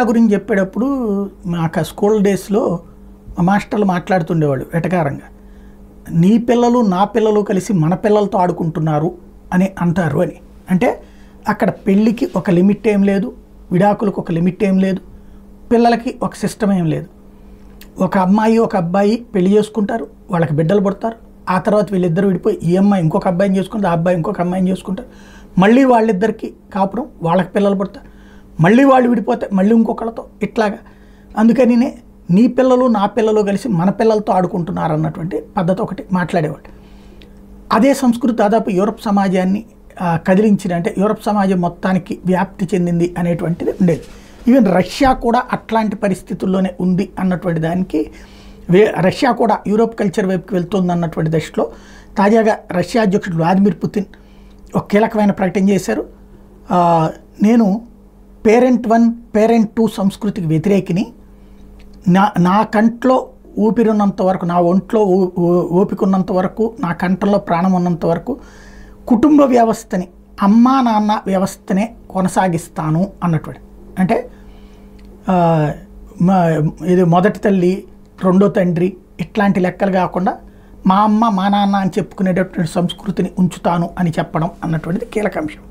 గురించి చెప్పేటప్పుడు మాకు స్కూల్ డేస్లో మాస్టర్లు మాట్లాడుతుండేవాళ్ళు వెటకారంగా, నీ పిల్లలు నా పిల్లలు కలిసి మన పిల్లలతో ఆడుకుంటున్నారు అని అంటారు అని. అంటే అక్కడ పెళ్ళికి ఒక లిమిట్ ఏం లేదు, విడాకులకు ఒక లిమిట్ ఏం లేదు, పిల్లలకి ఒక సిస్టమ్ ఏం లేదు. ఒక అమ్మాయి ఒక అబ్బాయి పెళ్లి చేసుకుంటారు, వాళ్ళకి బిడ్డలు పుడతారు, ఆ తర్వాత వీళ్ళిద్దరు విడిపోయి ఈ అమ్మాయి ఇంకొక అబ్బాయిని చేసుకుంటారు, ఆ అబ్బాయి ఇంకొక అమ్మాయిని చేసుకుంటారు, మళ్ళీ వాళ్ళిద్దరికి కాపురం, వాళ్ళకి పిల్లలు పుడతారు, మళ్ళీ వాళ్ళు విడిపోతే మళ్ళీ ఇంకొకళ్ళతో ఇట్లాగా. అందుకని నీ పిల్లలు నా పిల్లలు కలిసి మన పిల్లలతో ఆడుకుంటున్నారు అన్నటువంటి పద్ధతి ఒకటి మాట్లాడేవాడు. అదే సంస్కృతి దాదాపు యూరప్ సమాజాన్ని కదిలించిన, అంటే యూరప్ సమాజం మొత్తానికి వ్యాప్తి చెందింది అనేటువంటిది ఉండేది. ఈవెన్ రష్యా కూడా అట్లాంటి పరిస్థితుల్లోనే ఉంది అన్నటువంటి దానికి, రష్యా కూడా యూరోప్ కల్చర్ వైపుకి వెళ్తుంది అన్నటువంటి దశలో తాజాగా రష్యా అధ్యక్షుడు వ్లాదిమిర్ పుతిన్ ఒక కీలకమైన ప్రకటన చేశారు. నేను పేరెంట్ 1 పేరెంట్ 2 సంస్కృతికి వ్యతిరేకిని, నా కంట్లో ఊపిరిన్నంత వరకు, నా ఒంట్లో ఓపిక ఉన్నంత వరకు, నా కంఠంలో ప్రాణం ఉన్నంత వరకు కుటుంబ వ్యవస్థని, అమ్మా నాన్న వ్యవస్థనే కొనసాగిస్తాను అన్నటువంటి. అంటే ఇది మొదటి తల్లి రెండో తండ్రి ఇట్లాంటి లెక్కలు కాకుండా మా అమ్మ మా నాన్న అని చెప్పుకునేటటువంటి సంస్కృతిని ఉంచుతాను అని చెప్పడం అన్నటువంటిది కీలక అంశం.